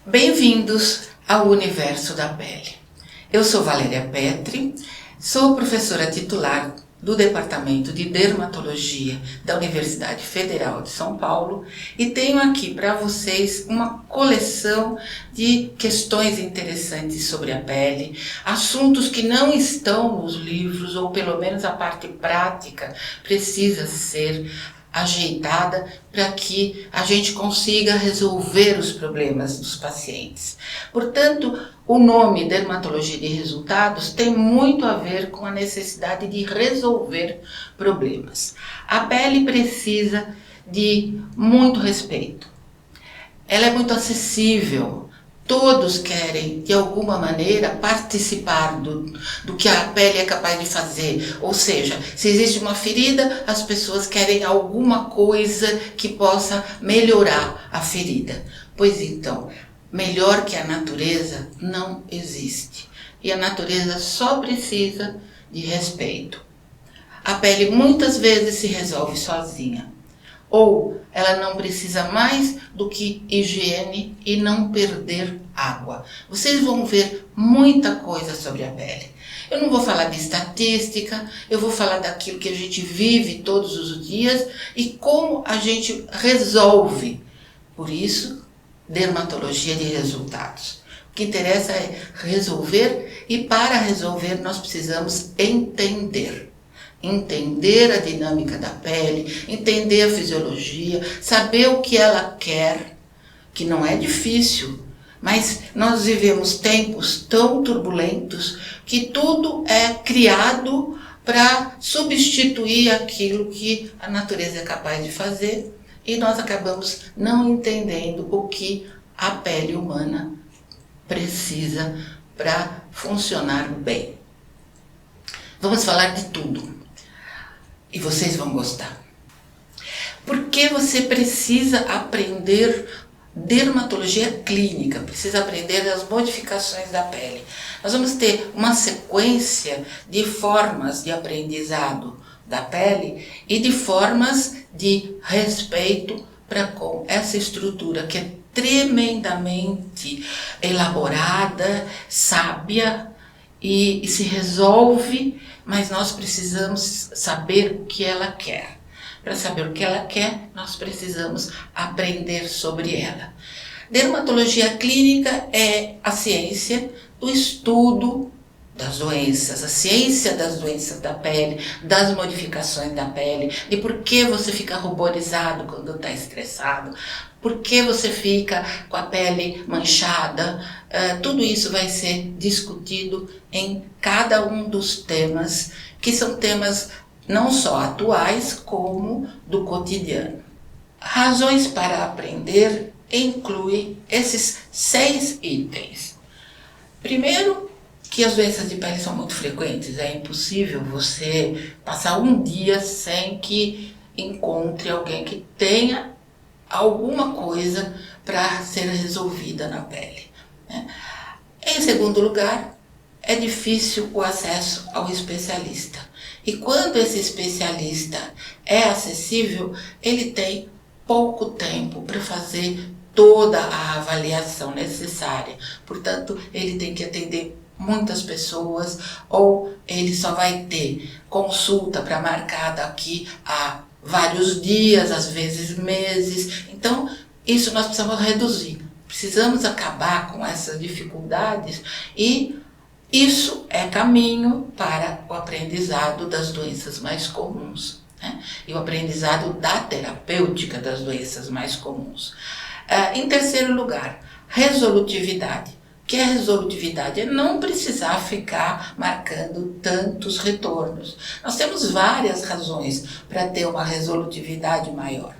Bem-vindos ao Universo da Pele. Eu sou Valéria Petri, sou professora titular do Departamento de Dermatologia da Universidade Federal de São Paulo e tenho aqui para vocês uma coleção de questões interessantes sobre a pele, assuntos que não estão nos livros ou pelo menos a parte prática precisa ser ajeitada para que a gente consiga resolver os problemas dos pacientes. Portanto, o nome dermatologia de resultados tem muito a ver com a necessidade de resolver problemas. A pele precisa de muito respeito. Ela é muito acessível. Todos querem, de alguma maneira, participar do que a pele é capaz de fazer. Ou seja, se existe uma ferida, as pessoas querem alguma coisa que possa melhorar a ferida. Pois então, melhor que a natureza não existe. E a natureza só precisa de respeito. A pele muitas vezes se resolve sozinha. Ou ela não precisa mais do que higiene e não perder água. Vocês vão ver muita coisa sobre a pele. Eu não vou falar de estatística, eu vou falar daquilo que a gente vive todos os dias e como a gente resolve. Por isso, dermatologia de resultados. O que interessa é resolver e para resolver nós precisamos entender a dinâmica da pele, entender a fisiologia, saber o que ela quer, que não é difícil, mas nós vivemos tempos tão turbulentos que tudo é criado para substituir aquilo que a natureza é capaz de fazer e nós acabamos não entendendo o que a pele humana precisa para funcionar bem. Vamos falar de tudo. E vocês vão gostar. Porque você precisa aprender dermatologia clínica, precisa aprender as modificações da pele. Nós vamos ter uma sequência de formas de aprendizado da pele e de formas de respeito para com essa estrutura que é tremendamente elaborada, sábia e se resolve. Mas nós precisamos saber o que ela quer. Para saber o que ela quer, nós precisamos aprender sobre ela. Dermatologia clínica é a ciência do estudo das doenças, a ciência das doenças da pele, das modificações da pele, de por que você fica ruborizado quando está estressado, por que você fica com a pele manchada. Tudo isso vai ser discutido em cada um dos temas, que são temas não só atuais, como do cotidiano. Razões para aprender incluem esses 6 itens. Primeiro, que as doenças de pele são muito frequentes. É impossível você passar um dia sem que encontre alguém que tenha alguma coisa para ser resolvida na pele, né? Em segundo lugar, é difícil o acesso ao especialista. E quando esse especialista é acessível, ele tem pouco tempo para fazer toda a avaliação necessária. Portanto, ele tem que atender muitas pessoas ou ele só vai ter consulta para marcar daqui a vários dias, às vezes meses. Então, isso nós precisamos reduzir. Precisamos acabar com essas dificuldades e isso é caminho para o aprendizado das doenças mais comuns, né? E o aprendizado da terapêutica das doenças mais comuns. Em terceiro lugar, resolutividade. O que é resolutividade? É não precisar ficar marcando tantos retornos. Nós temos várias razões para ter uma resolutividade maior.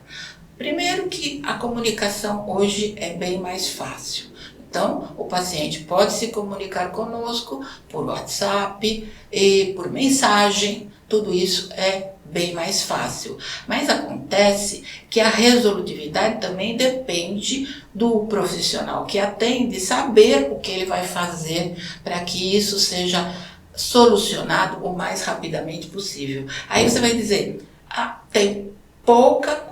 Primeiro que a comunicação hoje é bem mais fácil. Então, o paciente pode se comunicar conosco por WhatsApp e por mensagem. Tudo isso é bem mais fácil. Mas acontece que a resolutividade também depende do profissional que atende saber o que ele vai fazer para que isso seja solucionado o mais rapidamente possível. Aí você vai dizer, tem pouca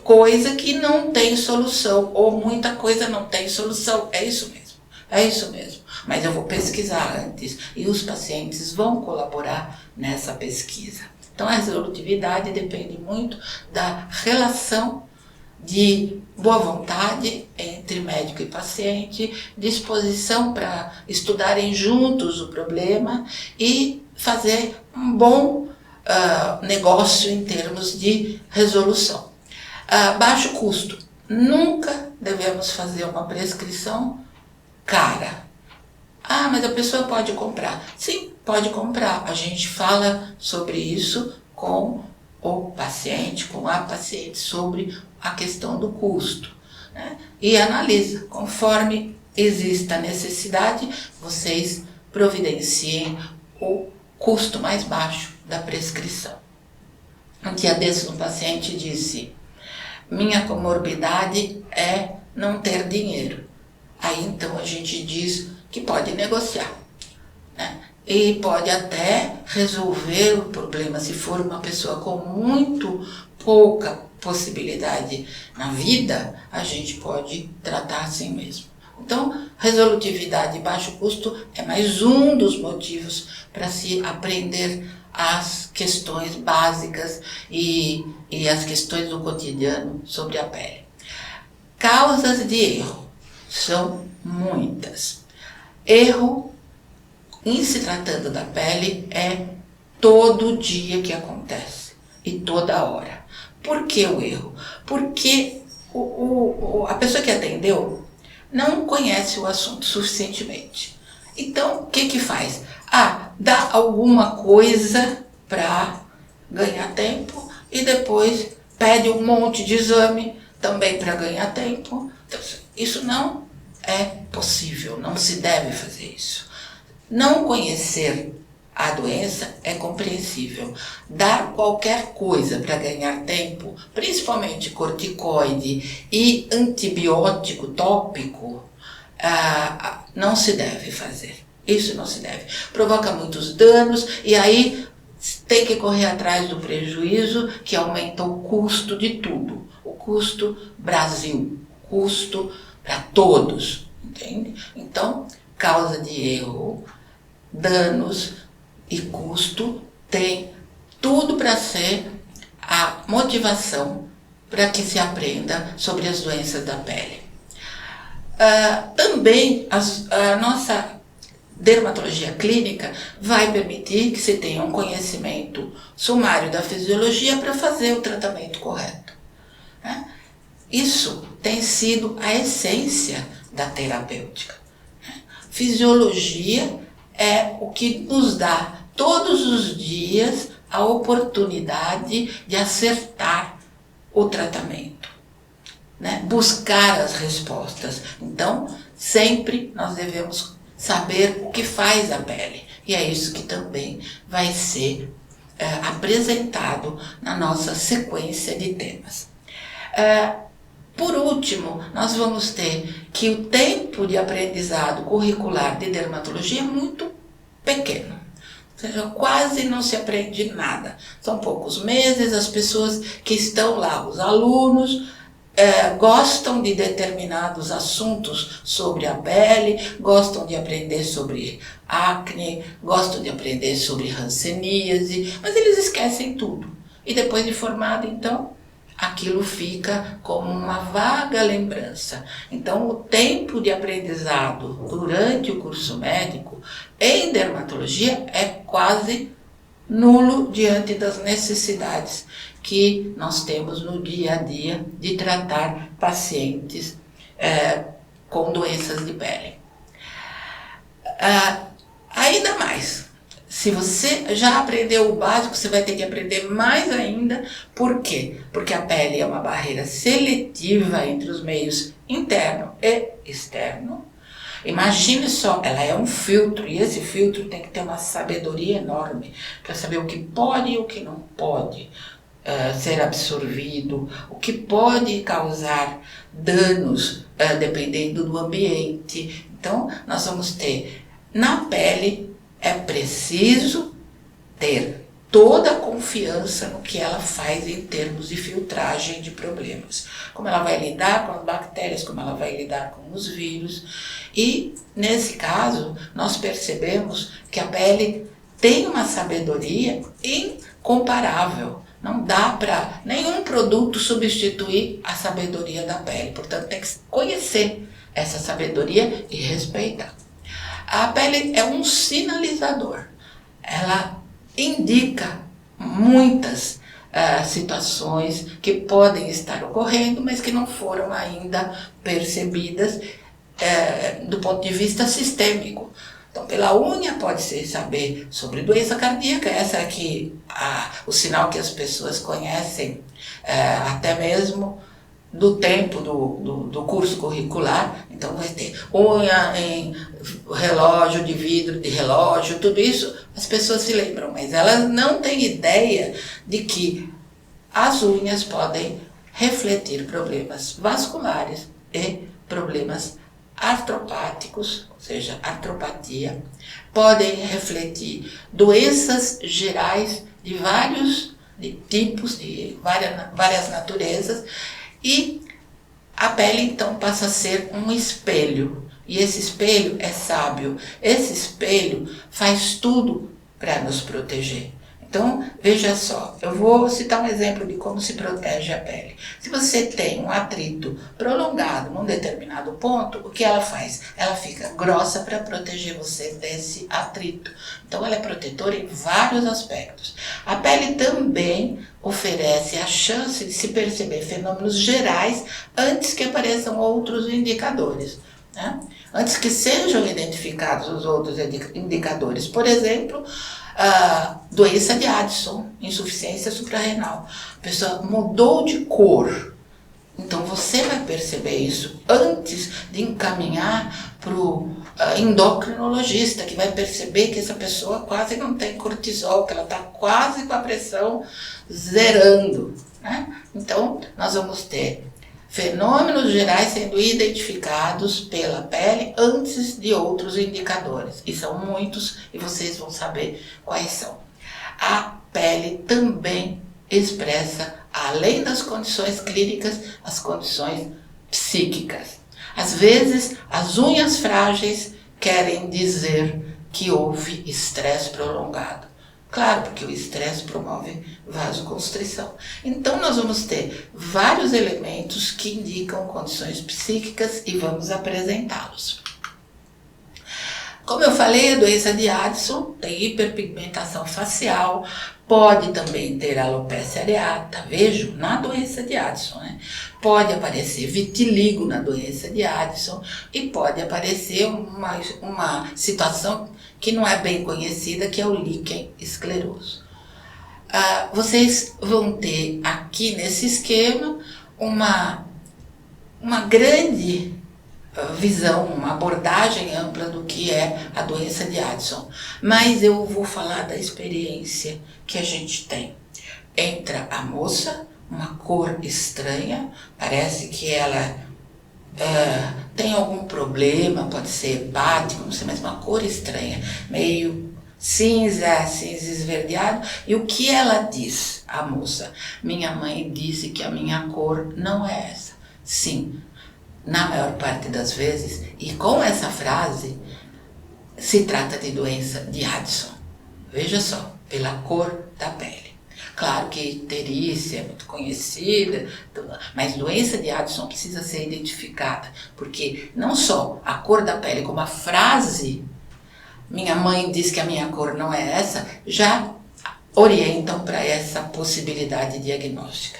coisa que não tem solução, ou muita coisa não tem solução. É isso mesmo, é isso mesmo. Mas eu vou pesquisar antes e os pacientes vão colaborar nessa pesquisa. Então, a resolutividade depende muito da relação de boa vontade entre médico e paciente, disposição para estudarem juntos o problema e fazer um bom negócio em termos de resolução. Baixo custo. Nunca devemos fazer uma prescrição cara. Mas a pessoa pode comprar. Sim, pode comprar. A gente fala sobre isso com o paciente, com a paciente, sobre a questão do custo, né? E analisa. Conforme exista necessidade, vocês providenciem o custo mais baixo da prescrição. Um dia desses, um paciente disse: minha comorbidade é não ter dinheiro. Aí então a gente diz que pode negociar, né? E pode até resolver o problema. Se for uma pessoa com muito pouca possibilidade na vida, a gente pode tratar assim mesmo. Então, resolutividade e baixo custo é mais um dos motivos para se aprender as questões básicas e as questões do cotidiano sobre a pele. Causas de erro são muitas. Erro, em se tratando da pele, é todo dia que acontece e toda hora. Por que o erro? Porque a pessoa que atendeu não conhece o assunto suficientemente. Então, o que faz? Dá alguma coisa para ganhar tempo e depois pede um monte de exame também para ganhar tempo. Então, isso não é possível, não se deve fazer isso. Não conhecer a doença é compreensível. Dar qualquer coisa para ganhar tempo, principalmente corticoide e antibiótico tópico, não se deve fazer. Isso não se deve. Provoca muitos danos e aí tem que correr atrás do prejuízo, que aumenta o custo de tudo. O custo Brasil, custo para todos, entende? Então, causa de erro, danos e custo tem tudo para ser a motivação para que se aprenda sobre as doenças da pele. Também a nossa dermatologia clínica vai permitir que se tenha um conhecimento sumário da fisiologia para fazer o tratamento correto, né? Isso tem sido a essência da terapêutica. Fisiologia é o que nos dá todos os dias a oportunidade de acertar o tratamento, né? Buscar as respostas. Então, sempre nós devemos saber o que faz a pele. E é isso que também vai ser apresentado na nossa sequência de temas. Por último, nós vamos ter que o tempo de aprendizado curricular de dermatologia é muito pequeno. Ou seja, quase não se aprende nada. São poucos meses, as pessoas que estão lá, os alunos, gostam de determinados assuntos sobre a pele, gostam de aprender sobre acne, gostam de aprender sobre hanseníase, mas eles esquecem tudo. E depois de formado, então, aquilo fica como uma vaga lembrança. Então, o tempo de aprendizado durante o curso médico em dermatologia é quase nulo diante das necessidades que nós temos no dia a dia de tratar pacientes com doenças de pele. Ainda mais, se você já aprendeu o básico, você vai ter que aprender mais ainda. Por quê? Porque a pele é uma barreira seletiva entre os meios interno e externo. Imagine só, ela é um filtro, e esse filtro tem que ter uma sabedoria enorme para saber o que pode e o que não pode ser absorvido, o que pode causar danos dependendo do ambiente. Então, nós vamos ter, na pele, é preciso ter toda a confiança no que ela faz em termos de filtragem de problemas. Como ela vai lidar com as bactérias, como ela vai lidar com os vírus. E, nesse caso, nós percebemos que a pele tem uma sabedoria incomparável. Não dá para nenhum produto substituir a sabedoria da pele. Portanto, tem que conhecer essa sabedoria e respeitar. A pele é um sinalizador. Ela indica muitas situações que podem estar ocorrendo, mas que não foram ainda percebidas do ponto de vista sistêmico. Então, pela unha pode-se saber sobre doença cardíaca, essa aqui o sinal que as pessoas conhecem até mesmo do tempo do curso curricular. Então vai ter unha em relógio de vidro, de relógio, tudo isso as pessoas se lembram, mas elas não têm ideia de que as unhas podem refletir problemas vasculares e problemas artropáticos, ou seja, artropatia, podem refletir doenças gerais de vários tipos, de várias naturezas, e a pele então passa a ser um espelho, e esse espelho é sábio, esse espelho faz tudo para nos proteger. Então, veja só, eu vou citar um exemplo de como se protege a pele. Se você tem um atrito prolongado num determinado ponto, o que ela faz? Ela fica grossa para proteger você desse atrito. Então, ela é protetora em vários aspectos. A pele também oferece a chance de se perceber fenômenos gerais antes que apareçam outros indicadores, né? Antes que sejam identificados os outros indicadores. Por exemplo, doença de Addison, insuficiência suprarrenal. A pessoa mudou de cor. Então você vai perceber isso antes de encaminhar para o endocrinologista, que vai perceber que essa pessoa quase não tem cortisol, que ela está quase com a pressão zerando, né? Então nós vamos ter fenômenos gerais sendo identificados pela pele antes de outros indicadores. E são muitos, e vocês vão saber quais são. A pele também expressa, além das condições clínicas, as condições psíquicas. Às vezes, as unhas frágeis querem dizer que houve estresse prolongado. Claro, porque o estresse promove vasoconstrição. Então, nós vamos ter vários elementos que indicam condições psíquicas e vamos apresentá-los. Como eu falei, a doença de Addison tem hiperpigmentação facial, pode também ter alopecia areata, vejo, na doença de Addison, né? Pode aparecer vitiligo na doença de Addison e pode aparecer uma situação que não é bem conhecida, que é o líquen escleroso. Vocês vão ter aqui nesse esquema uma grande visão, uma abordagem ampla do que é a doença de Addison. Mas eu vou falar da experiência que a gente tem. Entra a moça, uma cor estranha, parece que ela tem algum problema, pode ser hepático, não sei, mas uma cor estranha, meio cinza esverdeado. E o que ela diz, a moça? Minha mãe disse que a minha cor não é essa. Sim, na maior parte das vezes, e com essa frase, se trata de doença de Addison. Veja só, pela cor da pele. Claro que icterícia é muito conhecida, mas doença de Addison precisa ser identificada, porque não só a cor da pele, como a frase, minha mãe diz que a minha cor não é essa, já orientam para essa possibilidade diagnóstica.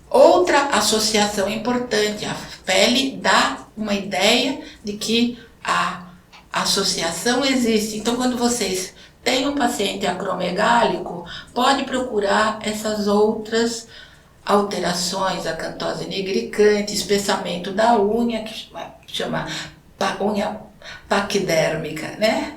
Outra associação importante, a pele dá uma ideia de que a associação existe. Então, quando vocês têm um paciente acromegálico, pode procurar essas outras alterações, acantose nigricante, espessamento da unha, que chama unha paquidérmica, né?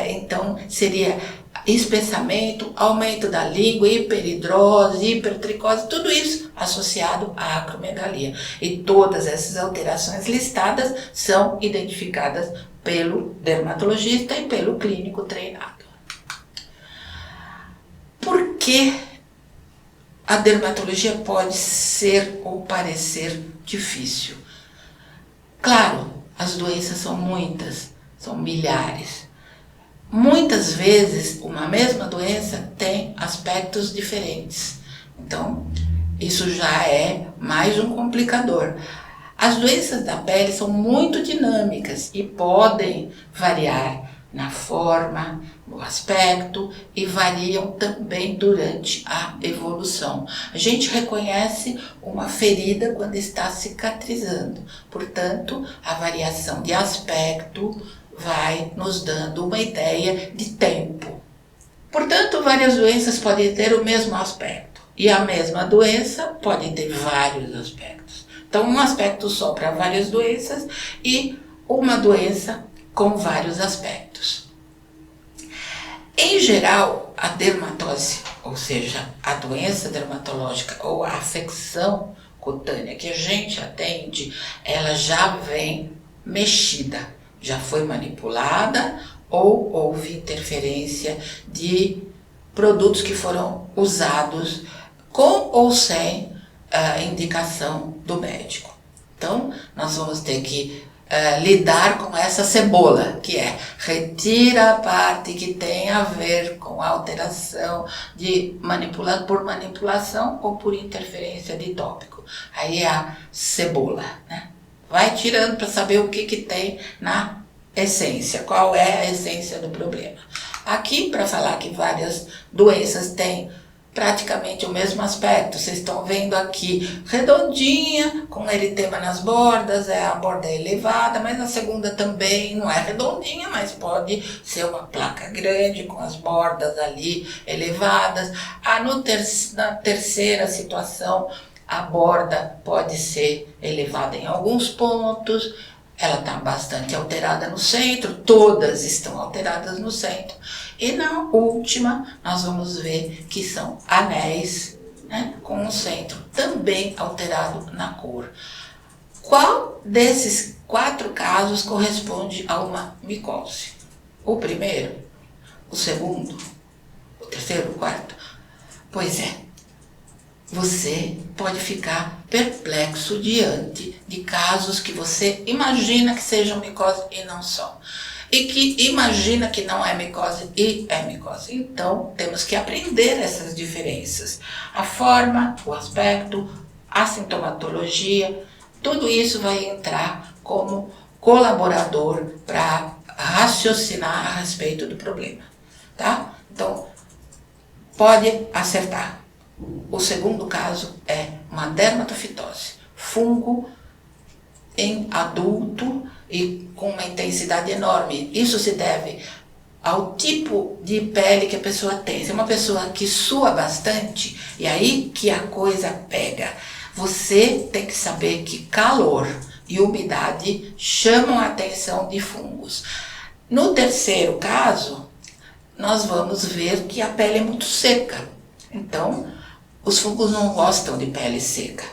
Então, seria espessamento, aumento da língua, hiperidrose, hipertricose, tudo isso associado à acromegalia. E todas essas alterações listadas são identificadas pelo dermatologista e pelo clínico treinado. Por que a dermatologia pode ser ou parecer difícil? Claro, as doenças são muitas, são milhares. Muitas vezes, uma mesma doença tem aspectos diferentes. Então, isso já é mais um complicador. As doenças da pele são muito dinâmicas e podem variar na forma, no aspecto e variam também durante a evolução. A gente reconhece uma ferida quando está cicatrizando, portanto, a variação de aspecto vai nos dando uma ideia de tempo. Portanto, várias doenças podem ter o mesmo aspecto e a mesma doença pode ter vários aspectos. Então, um aspecto só para várias doenças e uma doença com vários aspectos. Em geral, a dermatose, ou seja, a doença dermatológica ou a afecção cutânea que a gente atende, ela já vem mexida, já foi manipulada ou houve interferência de produtos que foram usados com ou sem a indicação do médico. Então, nós vamos ter que lidar com essa cebola, que é retira a parte que tem a ver com a alteração de por manipulação ou por interferência de tópico. Aí é a cebola, né? Vai tirando para saber o que tem na essência, qual é a essência do problema. Aqui, para falar que várias doenças têm praticamente o mesmo aspecto, vocês estão vendo aqui redondinha, com eritema nas bordas, a borda é elevada, mas a segunda também não é redondinha, mas pode ser uma placa grande com as bordas ali elevadas. Na terceira situação, a borda pode ser elevada em alguns pontos, ela está bastante alterada no centro, todas estão alteradas no centro. E na última, nós vamos ver que são anéis, né, com o centro também alterado na cor. Qual desses 4 casos corresponde a uma micose? O primeiro, o segundo, o terceiro, o quarto? Pois é. Você pode ficar perplexo diante de casos que você imagina que sejam micose e não são. E que imagina que não é micose e é micose. Então, temos que aprender essas diferenças. A forma, o aspecto, a sintomatologia, tudo isso vai entrar como colaborador para raciocinar a respeito do problema. Tá? Então, pode acertar. O segundo caso é uma dermatofitose, fungo em adulto e com uma intensidade enorme. Isso se deve ao tipo de pele que a pessoa tem. Se é uma pessoa que sua bastante, e aí que a coisa pega. Você tem que saber que calor e umidade chamam a atenção de fungos. No terceiro caso, nós vamos ver que a pele é muito seca. Então, os fungos não gostam de pele seca.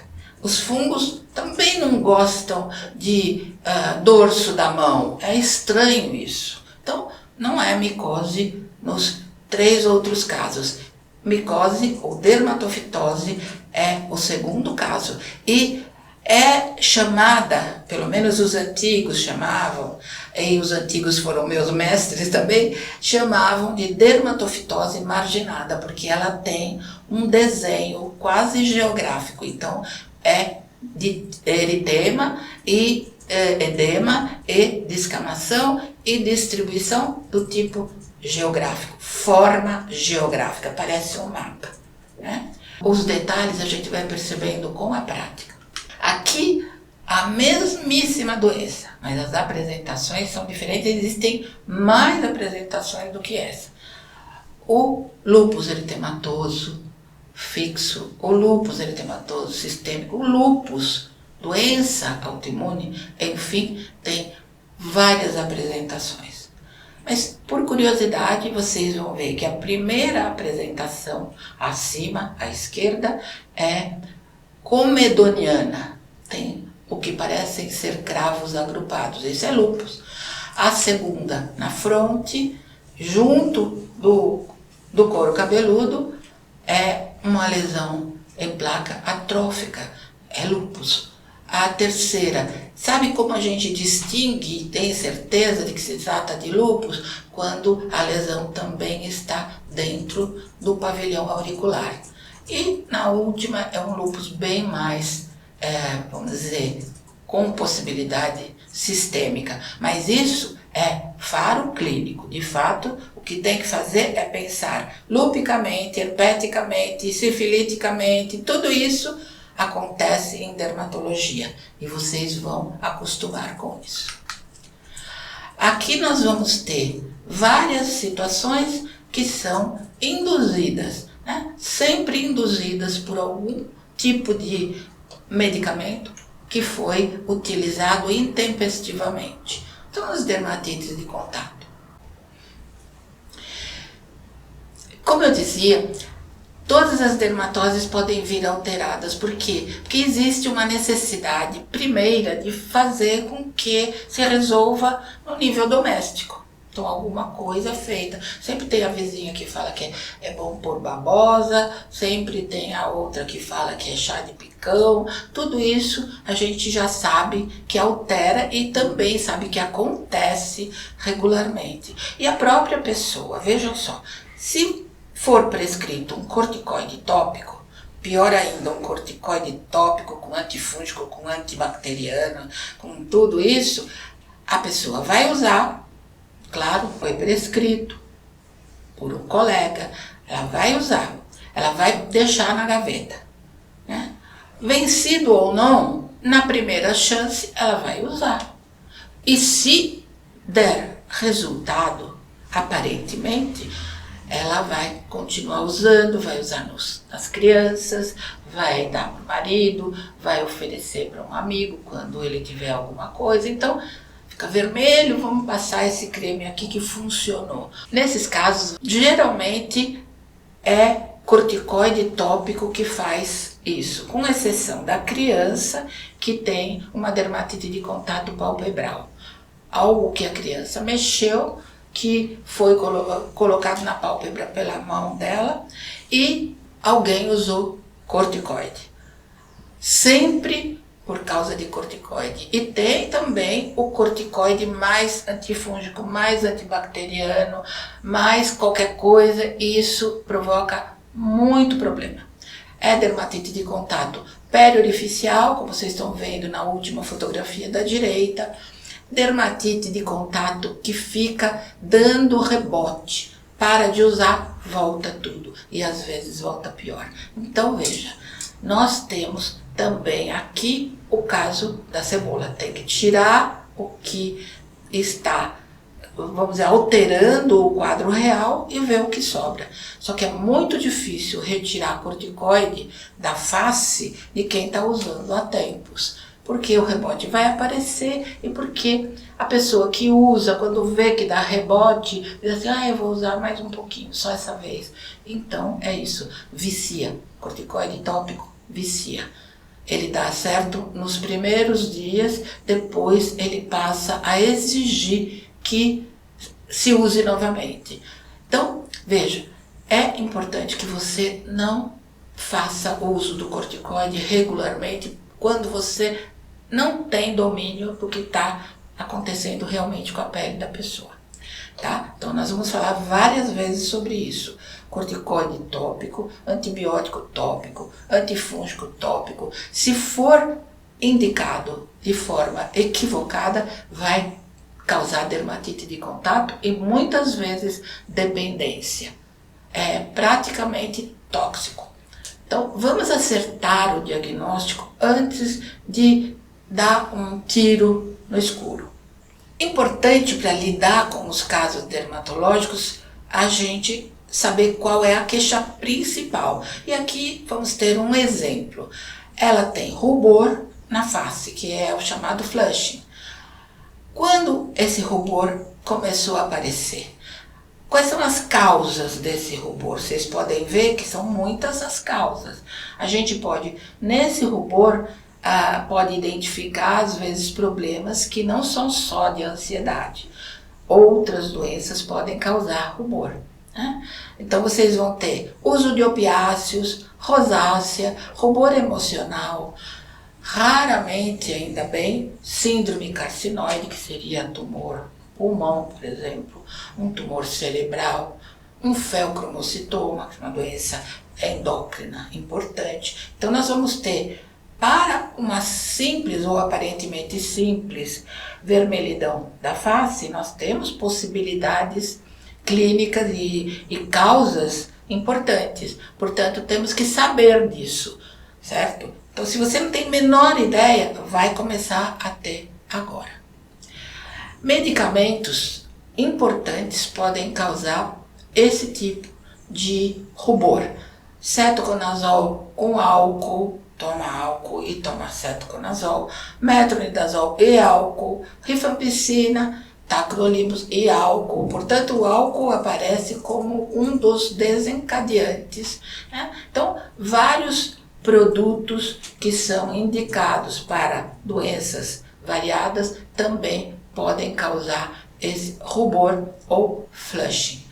Os fungos também não gostam de dorso da mão. É estranho isso. Então, não é micose nos 3 outros casos. Micose ou dermatofitose é o segundo caso. E é chamada, pelo menos os antigos chamavam, e os antigos foram meus mestres também, chamavam de dermatofitose marginada, porque ela tem um desenho quase geográfico. Então, é de eritema e edema e descamação e distribuição do tipo geográfico, forma geográfica, parece um mapa, né? Os detalhes a gente vai percebendo com a prática. Aqui, a mesmíssima doença, mas as apresentações são diferentes, existem mais apresentações do que essa. O lúpus eritematoso fixo, o lúpus eritematoso sistêmico, o lúpus, doença autoimune, enfim, tem várias apresentações. Mas, por curiosidade, vocês vão ver que a primeira apresentação acima, à esquerda, é comedoniana. Tem o que parecem ser cravos agrupados. Esse é lúpus. A segunda, na fronte, junto do couro cabeludo, é uma lesão em placa atrófica, é lúpus. A terceira, sabe como a gente distingue e tem certeza de que se trata de lúpus? Quando a lesão também está dentro do pavilhão auricular. E na última é um lúpus bem mais, vamos dizer, com possibilidade sistêmica. Mas isso é faro clínico. De fato, o que tem que fazer é pensar lupicamente, herpeticamente, sifiliticamente, tudo isso acontece em dermatologia e vocês vão acostumar com isso. Aqui nós vamos ter várias situações que são induzidas, né? Sempre induzidas por algum tipo de medicamento que foi utilizado intempestivamente. São as dermatites de contato. Como eu dizia, todas as dermatoses podem vir alteradas. Por quê? Porque existe uma necessidade primeira de fazer com que se resolva no nível doméstico. Então alguma coisa é feita. Sempre tem a vizinha que fala que é bom pôr babosa, sempre tem a outra que fala que é chá de picão. Tudo isso a gente já sabe que altera e também sabe que acontece regularmente. E a própria pessoa, vejam só, se for prescrito um corticoide tópico, pior ainda, um corticoide tópico com antifúngico, com antibacteriano, com tudo isso, a pessoa vai usar, claro, foi prescrito por um colega, ela vai usar, ela vai deixar na gaveta, né? Vencido ou não, na primeira chance ela vai usar. E se der resultado, aparentemente, ela vai continuar usando, vai usar nas crianças, vai dar para o marido, vai oferecer para um amigo quando ele tiver alguma coisa. Então, fica vermelho, vamos passar esse creme aqui que funcionou. Nesses casos, geralmente é corticoide tópico que faz isso, com exceção da criança que tem uma dermatite de contato palpebral. Algo que a criança mexeu, que foi colocado na pálpebra pela mão dela e alguém usou corticoide. Sempre por causa de corticoide. E tem também o corticoide mais antifúngico, mais antibacteriano, mais qualquer coisa, e isso provoca muito problema. É dermatite de contato periorificial, como vocês estão vendo na última fotografia da direita, dermatite de contato que fica dando rebote, para de usar, volta tudo, e às vezes volta pior. Então veja, nós temos também aqui o caso da cebola, tem que tirar o que está, vamos dizer, alterando o quadro real e ver o que sobra. Só que é muito difícil retirar corticoide da face de quem está usando há tempos. Porque o rebote vai aparecer e porque a pessoa que usa, quando vê que dá rebote, diz assim, eu vou usar mais um pouquinho, só essa vez. Então, é isso, vicia. Corticoide tópico vicia. Ele dá certo nos primeiros dias, depois ele passa a exigir que se use novamente. Então, veja, é importante que você não faça uso do corticoide regularmente quando você não tem domínio do que está acontecendo realmente com a pele da pessoa, tá? Então nós vamos falar várias vezes sobre isso. Corticoide tópico, antibiótico tópico, antifúngico tópico. Se for indicado de forma equivocada, vai causar dermatite de contato e muitas vezes dependência. É praticamente tóxico. Então, vamos acertar o diagnóstico antes de dar um tiro no escuro. Importante para lidar com os casos dermatológicos, a gente saber qual é a queixa principal. E aqui vamos ter um exemplo. Ela tem rubor na face, que é o chamado flushing. Quando esse rubor começou a aparecer? Quais são as causas desse rubor? Vocês podem ver que são muitas as causas. A gente pode, nesse rubor, pode identificar às vezes problemas que não são só de ansiedade. Outras doenças podem causar rubor. né? Então vocês vão ter uso de opiáceos, rosácea, rubor emocional, raramente, ainda bem, síndrome carcinoide, que seria tumor pulmão, por exemplo, um tumor cerebral, um feocromocitoma, que é uma doença endócrina importante. Então nós vamos ter, para uma simples ou aparentemente simples vermelhidão da face, nós temos possibilidades clínicas e causas importantes. Portanto, temos que saber disso, certo? Então, se você não tem a menor ideia, vai começar a ter agora. Medicamentos importantes podem causar esse tipo de rubor. Cetoconazol com álcool, toma álcool e toma cetoconazol, metronidazol e álcool, rifampicina, tacrolimus e álcool. Portanto, o álcool aparece como um dos desencadeantes, né? Então, vários produtos que são indicados para doenças variadas também podem causar esse rubor ou flushing.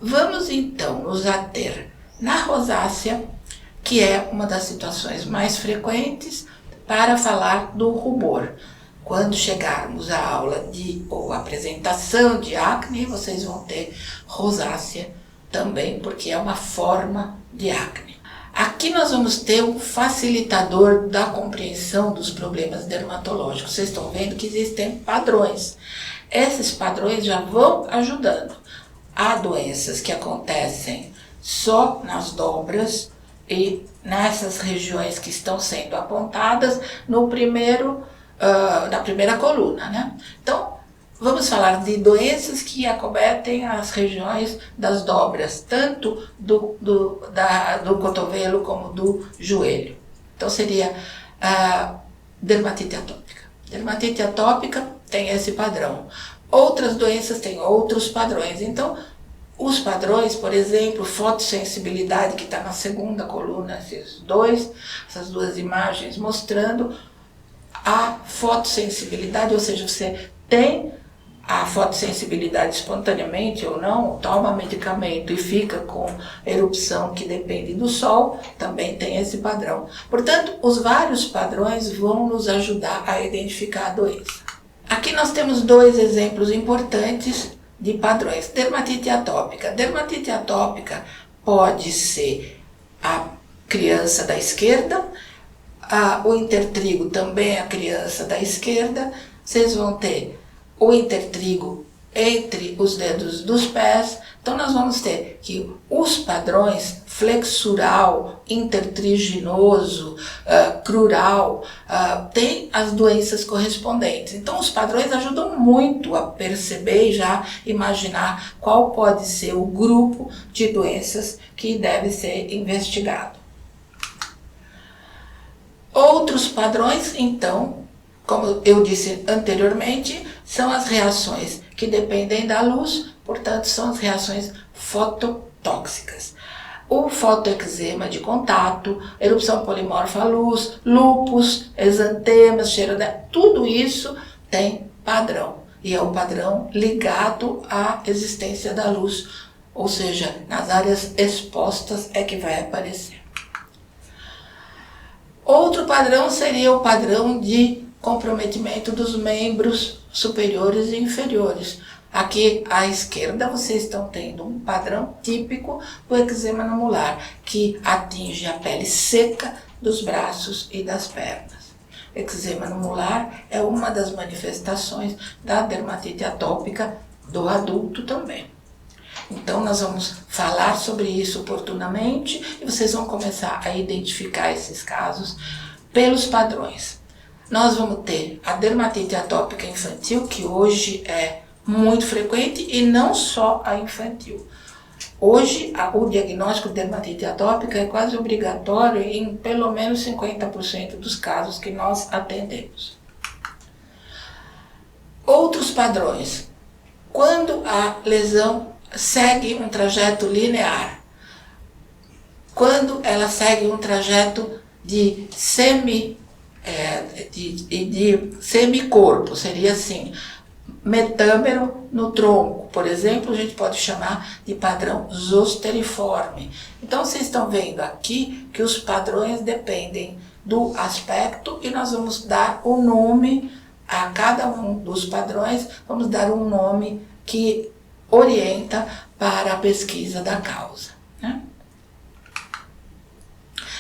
Vamos então nos ater na rosácea, que é uma das situações mais frequentes para falar do rubor. Quando chegarmos à aula ou apresentação de acne, vocês vão ter rosácea também, porque é uma forma de acne. Aqui nós vamos ter um facilitador da compreensão dos problemas dermatológicos. Vocês estão vendo que existem padrões. Esses padrões já vão ajudando. Há doenças que acontecem só nas dobras e nessas regiões que estão sendo apontadas na primeira coluna, né? Então, vamos falar de doenças que acometem as regiões das dobras, tanto do cotovelo como do joelho. Então, seria dermatite atópica. Dermatite atópica tem esse padrão. Outras doenças têm outros padrões. Então, os padrões, por exemplo, fotossensibilidade, que está na segunda coluna, essas duas imagens mostrando a fotossensibilidade, ou seja, você tem a fotossensibilidade espontaneamente ou não, toma medicamento e fica com erupção que depende do sol, também tem esse padrão. Portanto, os vários padrões vão nos ajudar a identificar a doença. Aqui nós temos dois exemplos importantes de padrões. Dermatite atópica. Dermatite atópica pode ser a criança da esquerda, o intertrigo também é a criança da esquerda. Vocês vão ter o intertrigo entre os dedos dos pés. Então nós vamos ter que os padrões flexural, intertriginoso, crural, tem as doenças correspondentes. Então os padrões ajudam muito a perceber e já imaginar qual pode ser o grupo de doenças que deve ser investigado. Outros padrões, então, como eu disse anteriormente, são as reações que dependem da luz, portanto, são as reações fototóxicas. O fotoeczema de contato, erupção polimorfa à luz, lúpus, exantemas, tudo isso tem padrão. E é o padrão ligado à existência da luz, ou seja, nas áreas expostas é que vai aparecer. Outro padrão seria o padrão de comprometimento dos membros superiores e inferiores. Aqui à esquerda vocês estão tendo um padrão típico do eczema namular, que atinge a pele seca dos braços e das pernas. Eczema namular é uma das manifestações da dermatite atópica do adulto também. Então nós vamos falar sobre isso oportunamente e vocês vão começar a identificar esses casos pelos padrões. Nós vamos ter a dermatite atópica infantil, que hoje é muito frequente, e não só a infantil. Hoje, o diagnóstico de dermatite atópica é quase obrigatório em pelo menos 50% dos casos que nós atendemos. Outros padrões. Quando a lesão segue um trajeto linear, quando ela segue um trajeto de semicorpo, seria assim, metâmero no tronco, por exemplo, a gente pode chamar de padrão zoster-iforme. Então vocês estão vendo aqui que os padrões dependem do aspecto e nós vamos dar o nome a cada um dos padrões, vamos dar um nome que orienta para a pesquisa da causa, né?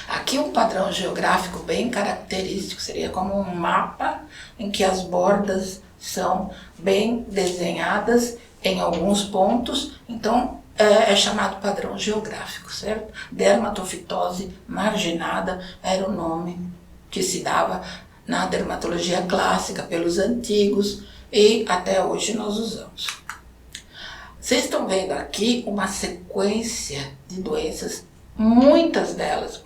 Aqui um padrão geográfico bem característico seria como um mapa em que as bordas são bem desenhadas em alguns pontos, então é chamado padrão geográfico, certo? Dermatofitose marginada era o nome que se dava na dermatologia clássica pelos antigos e até hoje nós usamos. Vocês estão vendo aqui uma sequência de doenças, muitas delas,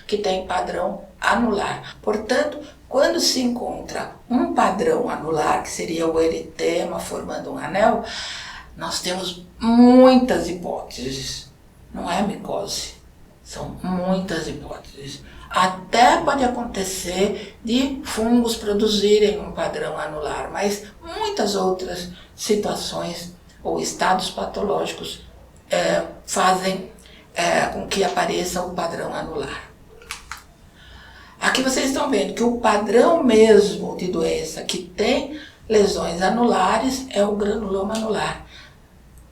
que têm padrão anular. Portanto, quando se encontra um padrão anular, que seria o eritema formando um anel, nós temos muitas hipóteses. Não é micose, são muitas hipóteses. Até pode acontecer de fungos produzirem um padrão anular, mas muitas outras situações ou estados patológicos fazem com que apareça o padrão anular. Aqui vocês estão vendo que o padrão mesmo de doença que tem lesões anulares é o granuloma anular,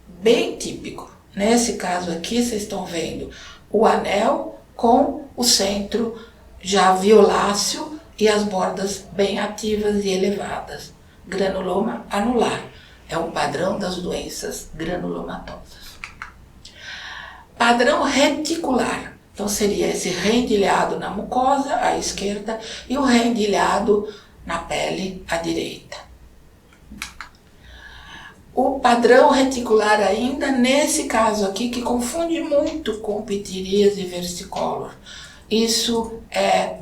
bem típico. Nesse caso aqui vocês estão vendo o anel com o centro já violáceo e as bordas bem ativas e elevadas. Granuloma anular é o padrão das doenças granulomatosas. Padrão reticular, então seria esse rendilhado na mucosa à esquerda e o rendilhado na pele à direita. O padrão reticular ainda, nesse caso aqui, que confunde muito com pitiríase versicolor. Isso é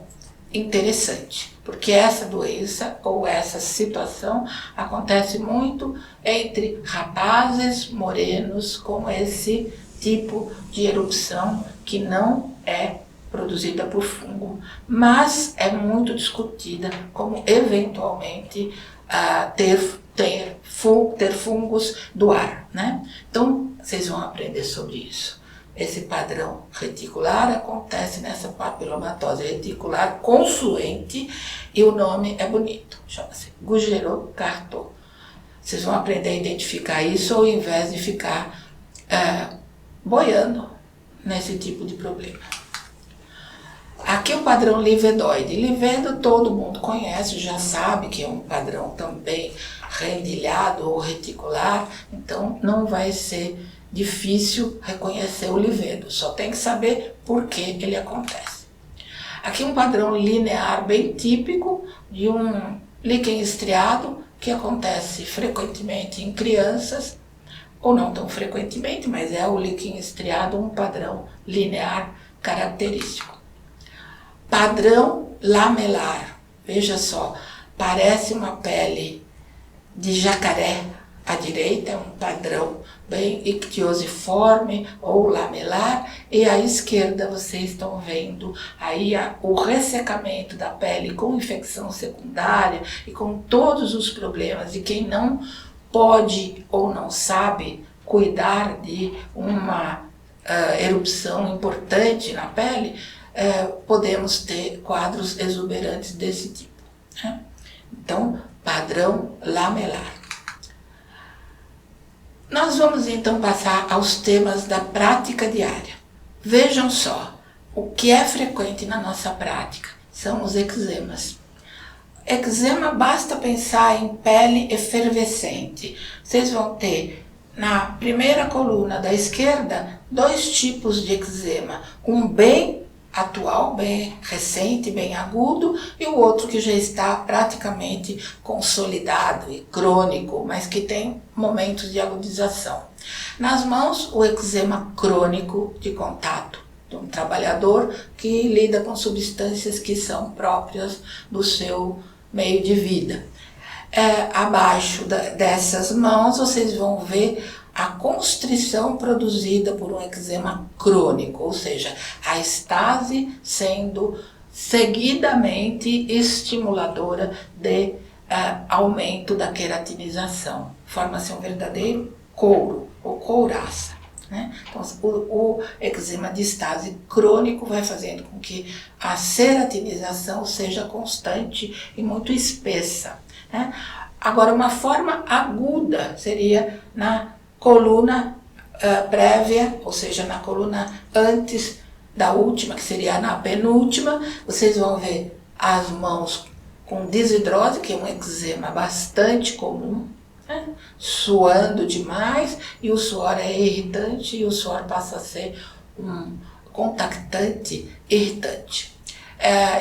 interessante, porque essa doença ou essa situação acontece muito entre rapazes morenos com esse tipo de erupção que não é produzida por fungo, mas é muito discutida como eventualmente ter fungos do ar, né? Então, vocês vão aprender sobre isso. Esse padrão reticular acontece nessa papilomatose reticular confluente e o nome é bonito, chama-se Gougerot-Cartot. Vocês vão aprender a identificar isso ao invés de ficar boiando nesse tipo de problema. Aqui o padrão livedoide. Livedo todo mundo conhece, já sabe que é um padrão também rendilhado ou reticular, então não vai ser difícil reconhecer o livedo, só tem que saber por que ele acontece. Aqui um padrão linear bem típico de um líquen estriado que acontece frequentemente em crianças, ou não tão frequentemente, mas é o líquen estriado, um padrão linear característico. Padrão lamelar, veja só, parece uma pele de jacaré à direita, é um padrão bem ictiosiforme ou lamelar, e à esquerda vocês estão vendo aí o ressecamento da pele com infecção secundária e com todos os problemas de quem não pode ou não sabe cuidar de uma erupção importante na pele, podemos ter quadros exuberantes desse tipo, né? Então, padrão lamelar. Nós vamos então passar aos temas da prática diária. Vejam só, o que é frequente na nossa prática são os eczemas. Eczema, basta pensar em pele efervescente. Vocês vão ter na primeira coluna da esquerda 2 tipos de eczema. Um bem atual, bem recente, bem agudo, e o outro que já está praticamente consolidado e crônico, mas que tem momentos de agudização. Nas mãos, o eczema crônico de contato de um trabalhador que lida com substâncias que são próprias do seu meio de vida. Abaixo dessas mãos vocês vão ver a constrição produzida por um eczema crônico, ou seja, a estase sendo seguidamente estimuladora de aumento da queratinização. Forma-se um verdadeiro couro ou couraça. Né? Então, o eczema de estase crônico vai fazendo com que a ceratinização seja constante e muito espessa. Né? Agora, uma forma aguda seria na coluna prévia, ou seja, na coluna antes da última, que seria na penúltima. Vocês vão ver as mãos com desidrose, que é um eczema bastante comum, né? Suando demais, e o suor é irritante, e o suor passa a ser um contactante irritante.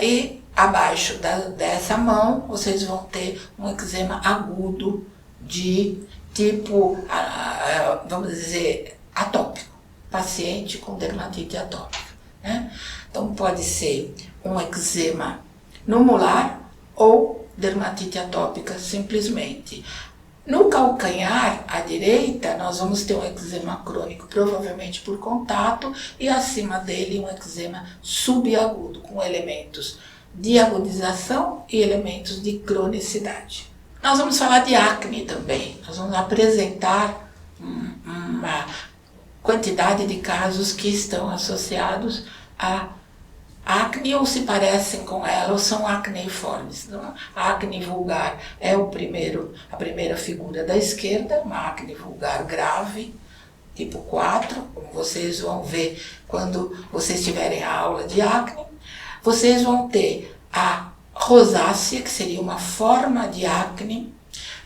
E abaixo dessa mão, vocês vão ter um eczema agudo de tipo, vamos dizer, atópico, paciente com dermatite atópica. Né? Então pode ser um eczema numular ou dermatite atópica simplesmente. No calcanhar à direita, nós vamos ter um eczema crônico, provavelmente por contato, e acima dele um eczema subagudo, com elementos de agudização e elementos de cronicidade. Nós vamos falar de acne também. Nós vamos apresentar uma quantidade de casos que estão associados a acne ou se parecem com ela ou são acneiformes. Então, a acne vulgar é a primeira figura da esquerda, uma acne vulgar grave, tipo 4, como vocês vão ver quando vocês tiverem a aula de acne. Vocês vão ter a rosácea, que seria uma forma de acne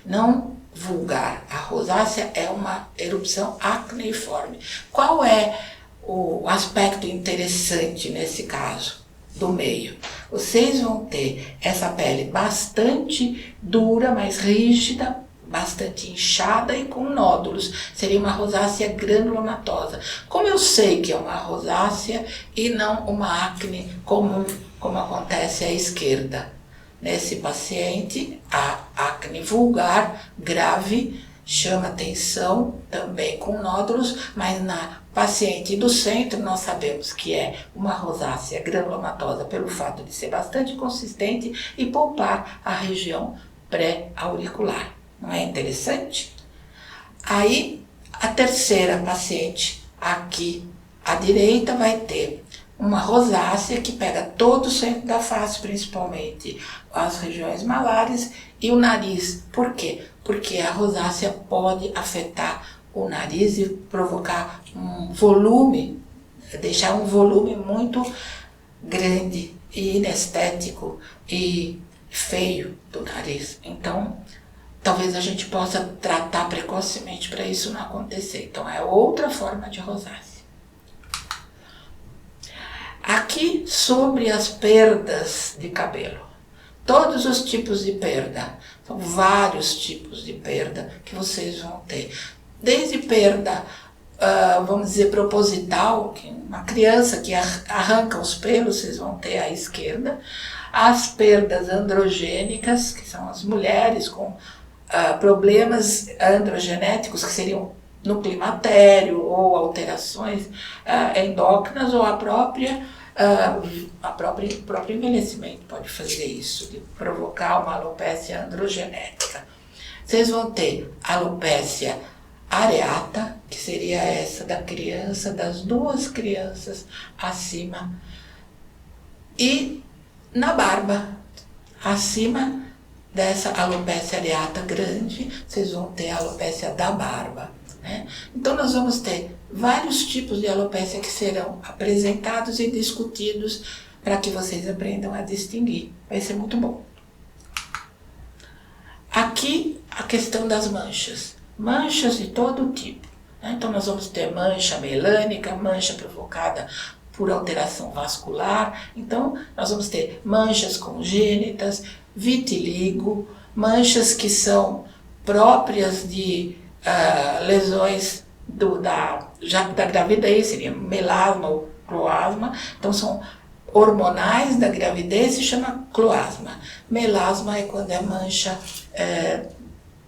não vulgar. A rosácea é uma erupção acneiforme. Qual é o aspecto interessante nesse caso do meio? Vocês vão ter essa pele bastante dura, mais rígida, bastante inchada e com nódulos. Seria uma rosácea granulomatosa. Como eu sei que é uma rosácea e não uma acne comum, como acontece à esquerda? Nesse paciente, a acne vulgar grave chama atenção também com nódulos, mas na paciente do centro nós sabemos que é uma rosácea granulomatosa pelo fato de ser bastante consistente e poupar a região pré-auricular. Não é interessante? Aí, a terceira paciente aqui à direita vai ter uma rosácea que pega todo o centro da face, principalmente as regiões malares e o nariz. Por quê? Porque a rosácea pode afetar o nariz e provocar um volume, deixar um volume muito grande e inestético e feio do nariz. Então, talvez a gente possa tratar precocemente para isso não acontecer. Então, é outra forma de rosácea. Aqui, sobre as perdas de cabelo. Todos os tipos de perda. São vários tipos de perda que vocês vão ter. Desde perda, vamos dizer, proposital, que uma criança que arranca os pelos, vocês vão ter à esquerda. As perdas androgênicas, que são as mulheres com problemas androgenéticos, que seriam no climatério ou alterações endócrinas, ou o próprio envelhecimento pode fazer isso, de provocar uma alopécia androgenética. Vocês vão ter alopécia areata, que seria essa da criança, das duas crianças acima, e na barba, acima dessa alopécia areata grande, vocês vão ter a alopécia da barba. Né? Então nós vamos ter vários tipos de alopécia que serão apresentados e discutidos para que vocês aprendam a distinguir. Vai ser muito bom. Aqui a questão das manchas. Manchas de todo tipo. Né? Então nós vamos ter mancha melânica, mancha provocada por alteração vascular. Então nós vamos ter manchas congênitas, vitiligo, manchas que são próprias de lesões da gravidez, seria melasma ou cloasma. Então são hormonais da gravidez, se chama cloasma. Melasma é quando é mancha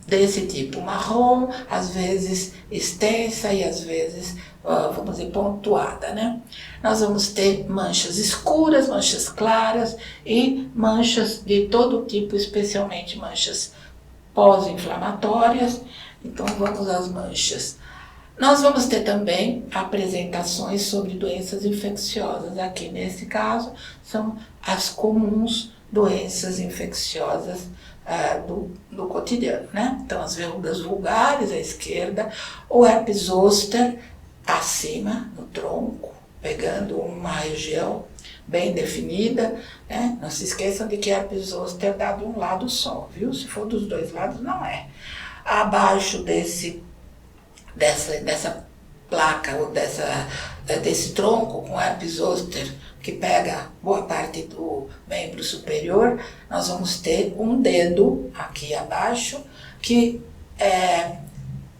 desse tipo, marrom, às vezes extensa e às vezes vamos dizer, pontuada, né? Nós vamos ter manchas escuras, manchas claras e manchas de todo tipo, especialmente manchas pós-inflamatórias. Então vamos às manchas. Nós vamos ter também apresentações sobre doenças infecciosas. Aqui nesse caso são as comuns doenças infecciosas do cotidiano, né? Então as verrugas vulgares à esquerda, o herpes zoster acima, no tronco, pegando uma região bem definida, né? Não se esqueçam de que herpes zoster dá de um lado só, viu? Se for dos dois lados, não é. Abaixo dessa placa ou desse tronco com herpes zoster, que pega boa parte do membro superior, nós vamos ter um dedo aqui abaixo, que é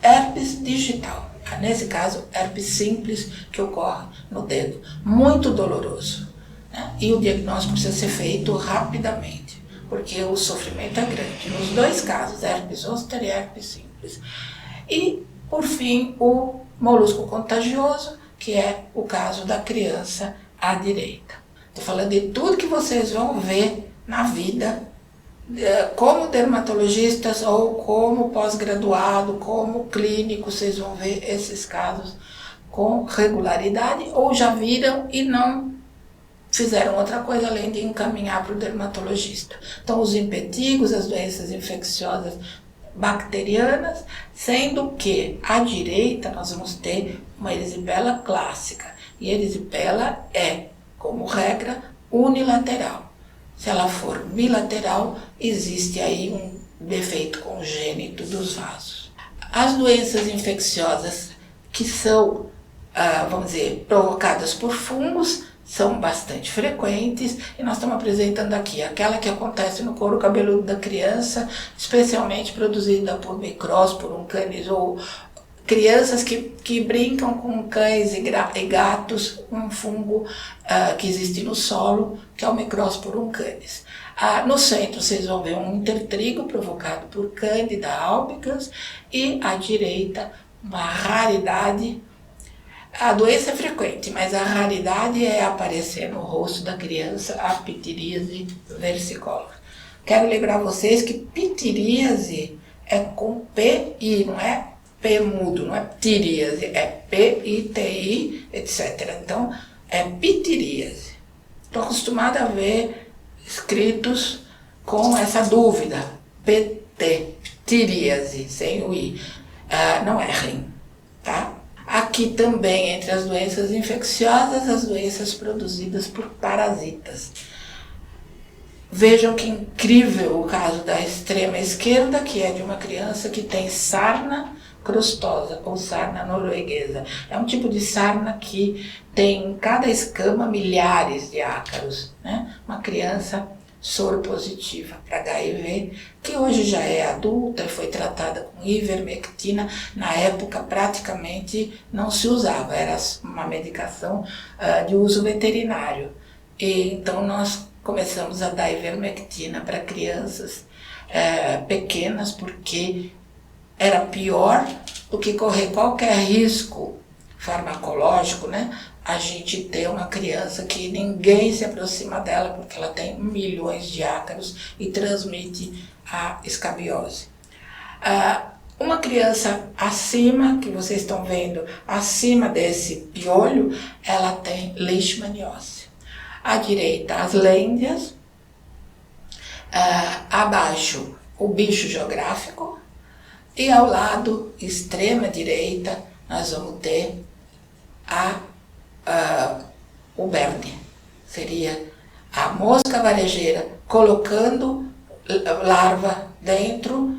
herpes digital. Nesse caso, herpes simples, que ocorre no dedo. Muito doloroso, né? E o diagnóstico precisa ser feito rapidamente, porque o sofrimento é grande. Nos dois casos, herpes zoster e herpes simples. E, por fim, o molusco contagioso, que é o caso da criança à direita. Estou falando de tudo que vocês vão ver na vida, como dermatologistas ou como pós-graduado, como clínico, vocês vão ver esses casos com regularidade, ou já viram e não fizeram outra coisa além de encaminhar para o dermatologista. Então, os impetigos, as doenças infecciosas bacterianas, sendo que à direita nós vamos ter uma erisipela clássica, e a erisipela é, como regra, unilateral. Se ela for bilateral, existe aí um defeito congênito dos vasos. As doenças infecciosas que são, vamos dizer, provocadas por fungos, são bastante frequentes, e nós estamos apresentando aqui aquela que acontece no couro cabeludo da criança, especialmente produzida por Microsporum canis, ou crianças que brincam com cães e gatos, um fungo que existe no solo, que é o Microsporum canis. No centro vocês vão ver um intertrigo provocado por Candida albicans, e à direita uma raridade. A doença é frequente, mas a raridade é aparecer no rosto da criança a ptiríase versicolor. Quero lembrar vocês que ptiríase é com P-I, não é P mudo, não é ptiríase, é P-I-T-I, etc. Então, é ptiríase. Estou acostumada a ver escritos com essa dúvida, PT, ptiríase, sem o I. Não errem, tá? Aqui também, entre as doenças infecciosas, as doenças produzidas por parasitas. Vejam que incrível o caso da extrema esquerda, que é de uma criança que tem sarna crustosa, ou sarna norueguesa. É um tipo de sarna que tem em cada escama milhares de ácaros, né? Uma criança soropositiva para HIV, que hoje já é adulta e foi tratada com ivermectina. Na época praticamente não se usava, era uma medicação de uso veterinário. E então nós começamos a dar ivermectina para crianças pequenas, porque era pior do que correr qualquer risco farmacológico, né? A gente ter uma criança que ninguém se aproxima dela porque ela tem milhões de ácaros e transmite a escabiose. Uma criança acima, que vocês estão vendo, acima desse piolho, ela tem leishmaniose. À direita, as lêndias. Abaixo, o bicho geográfico. E ao lado, extrema direita, nós vamos ter o berne. Seria a mosca varejeira colocando larva dentro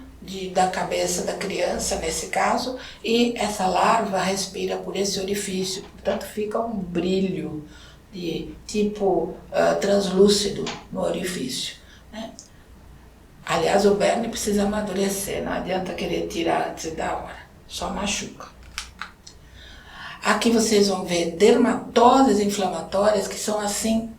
da cabeça da criança, nesse caso, e essa larva respira por esse orifício, portanto fica um brilho de tipo translúcido no orifício, né? Aliás, o berne precisa amadurecer, não adianta querer tirar antes da hora, só machuca. Aqui vocês vão ver dermatoses inflamatórias que são assim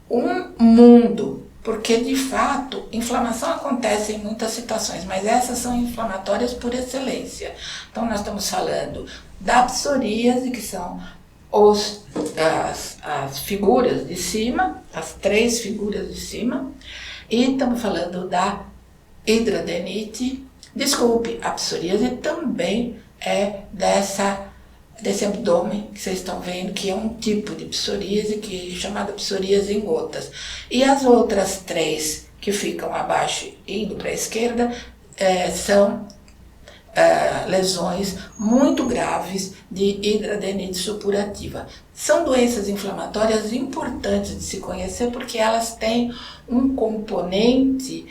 um mundo, porque de fato inflamação acontece em muitas situações, mas essas são inflamatórias por excelência. Então nós estamos falando da psoríase, que são as figuras de cima, as 3 figuras de cima, e estamos falando da hidradenite. Desculpe, a psoríase também é desse abdômen que vocês estão vendo, que é um tipo de psoríase que é chamada psoríase em gotas. E as outras 3 que ficam abaixo indo para a esquerda são lesões muito graves de hidradenite supurativa. São doenças inflamatórias importantes de se conhecer porque elas têm um componente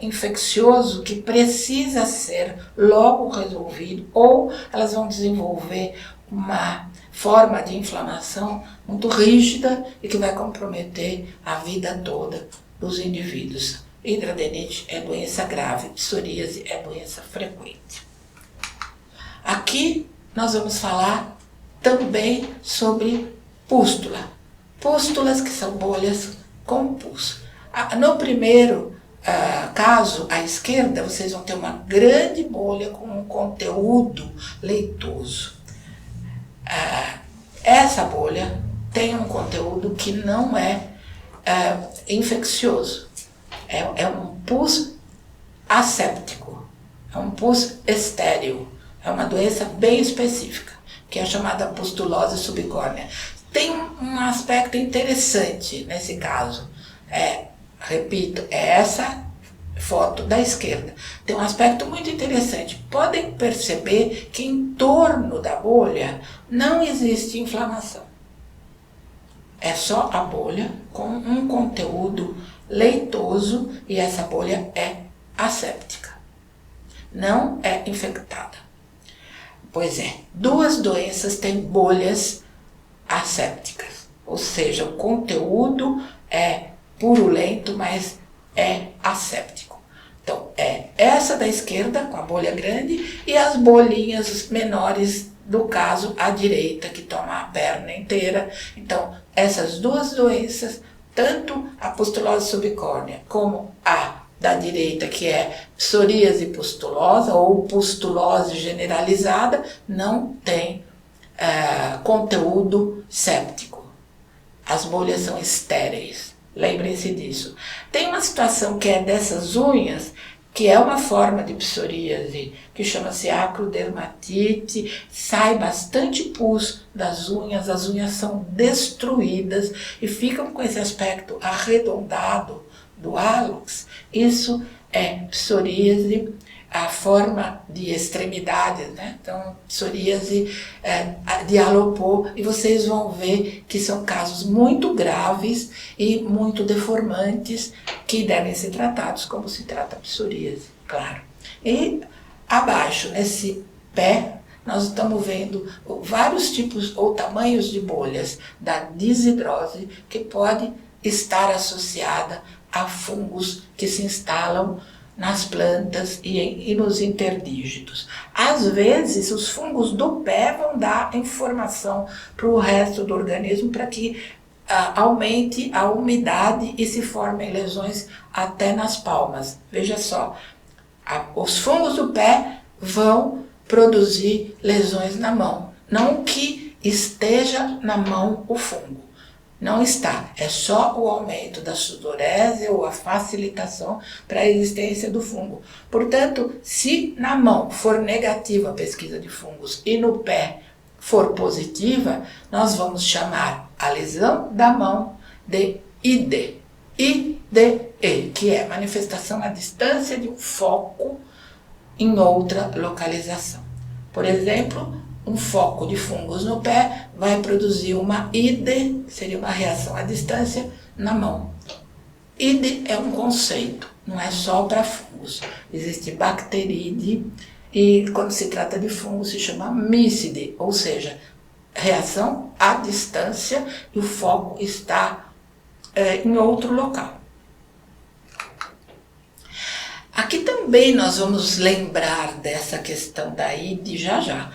infeccioso que precisa ser logo resolvido, ou elas vão desenvolver uma forma de inflamação muito rígida e que vai comprometer a vida toda dos indivíduos. Hidradenite é doença grave, psoríase é doença frequente. Aqui nós vamos falar também sobre pústula. Pústulas, que são bolhas com pus. No primeiro caso, à esquerda, vocês vão ter uma grande bolha com um conteúdo leitoso. Essa bolha tem um conteúdo que não é infeccioso. É um pus asséptico, é um pus estéril, é uma doença bem específica, que é chamada pustulose subcórnea. Tem um aspecto interessante nesse caso, repito, é essa foto da esquerda. Tem um aspecto muito interessante. Podem perceber que em torno da bolha não existe inflamação. É só a bolha com um conteúdo leitoso e essa bolha é asséptica. Não é infectada. Pois é, 2 doenças têm bolhas assépticas. Ou seja, o conteúdo é purulento, mas é asséptico. Então, é essa da esquerda, com a bolha grande, e as bolinhas menores, do caso, à direita, que toma a perna inteira. Então, essas 2 doenças, tanto a pustulose subcórnea como a da direita, que é psoríase pustulosa ou pustulose generalizada, não tem conteúdo séptico. As bolhas são estéreis. Lembrem-se disso. Tem uma situação que é dessas unhas, que é uma forma de psoríase, que chama-se acrodermatite. Sai bastante pus das unhas, as unhas são destruídas e ficam com esse aspecto arredondado do hálux. Isso é psoríase, a forma de extremidades, né? Então, psoríase de Alopô, e vocês vão ver que são casos muito graves e muito deformantes que devem ser tratados como se trata a psoríase, claro. E abaixo, nesse pé, nós estamos vendo vários tipos ou tamanhos de bolhas da desidrose que pode estar associada a fungos que se instalam nas plantas e nos interdígitos. Às vezes, os fungos do pé vão dar informação para o resto do organismo para que aumente a umidade e se formem lesões até nas palmas. Veja só, os fungos do pé vão produzir lesões na mão, não que esteja na mão o fungo. Não está, é só o aumento da sudorese ou a facilitação para a existência do fungo. Portanto, se na mão for negativa a pesquisa de fungos e no pé for positiva, nós vamos chamar a lesão da mão de IDE, que é manifestação à distância de um foco em outra localização. Por exemplo, um foco de fungos no pé vai produzir uma IDE, que seria uma reação à distância, na mão. IDE é um conceito, não é só para fungos. Existe bacterídeo e quando se trata de fungo se chama mícide, ou seja, reação à distância e o foco está em outro local. Aqui também nós vamos lembrar dessa questão da IDE já.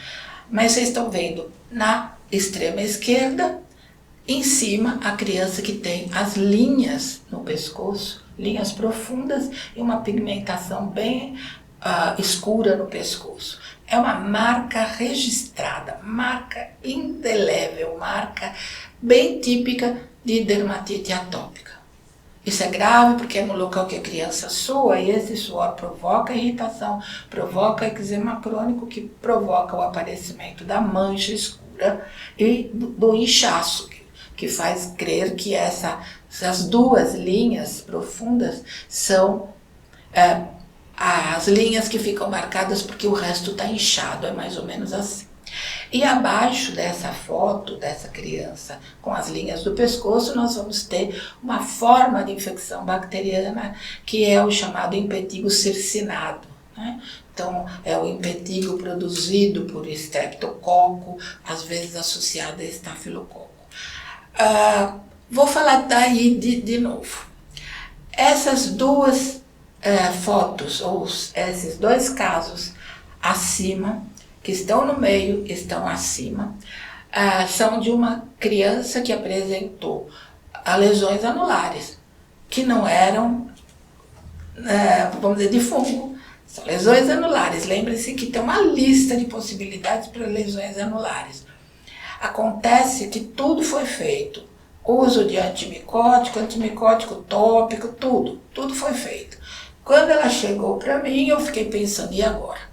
Mas vocês estão vendo na extrema esquerda Em cima, a criança que tem as linhas no pescoço, linhas profundas e uma pigmentação bem escura no pescoço. É uma marca registrada, marca indelével, marca bem típica de dermatite atópica. Isso é grave porque é no local que a criança sua e esse suor provoca irritação, provoca eczema crônico, que provoca o aparecimento da mancha escura e do inchaço, que faz crer que essas duas linhas profundas são as linhas que ficam marcadas porque o resto está inchado, é mais ou menos assim. E abaixo dessa foto dessa criança com as linhas do pescoço, nós vamos ter uma forma de infecção bacteriana que é o chamado impetigo cercinado, né? Então, é o impetigo produzido por estreptococo, às vezes associado a estafilococo. Vou falar daí de novo. Essas duas fotos, ou esses dois casos acima, que estão no meio, estão acima, são de uma criança que apresentou lesões anulares, que não eram, vamos dizer, de fungo. São lesões anulares. Lembre-se que tem uma lista de possibilidades para lesões anulares. Acontece que tudo foi feito. Uso de antimicótico tópico, tudo foi feito. Quando ela chegou para mim, eu fiquei pensando, e agora?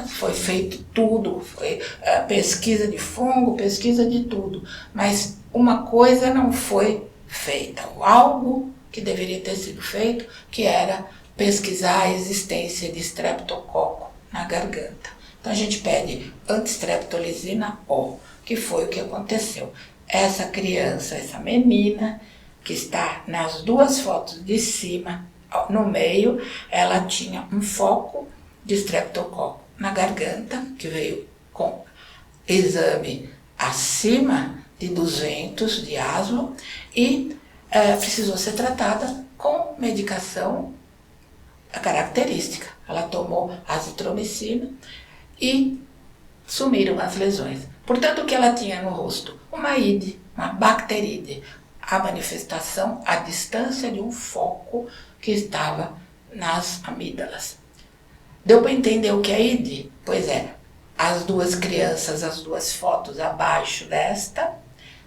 Foi feito tudo, foi pesquisa de fungo, pesquisa de tudo, mas uma coisa não foi feita, algo que deveria ter sido feito, que era pesquisar a existência de estreptococo na garganta. Então a gente pede antistreptolizina O, que foi o que aconteceu. Essa criança, essa menina, que está nas duas fotos de cima, no meio, ela tinha um foco de estreptococo na garganta, que veio com exame acima de 200 de asma e precisou ser tratada com medicação característica. Ela tomou azitromicina e sumiram as lesões. Portanto, o que ela tinha no rosto? Uma ide, uma bacterídea, a manifestação à distância de um foco que estava nas amígdalas. Deu para entender o que é ide? Pois é, as duas crianças, as duas fotos abaixo desta,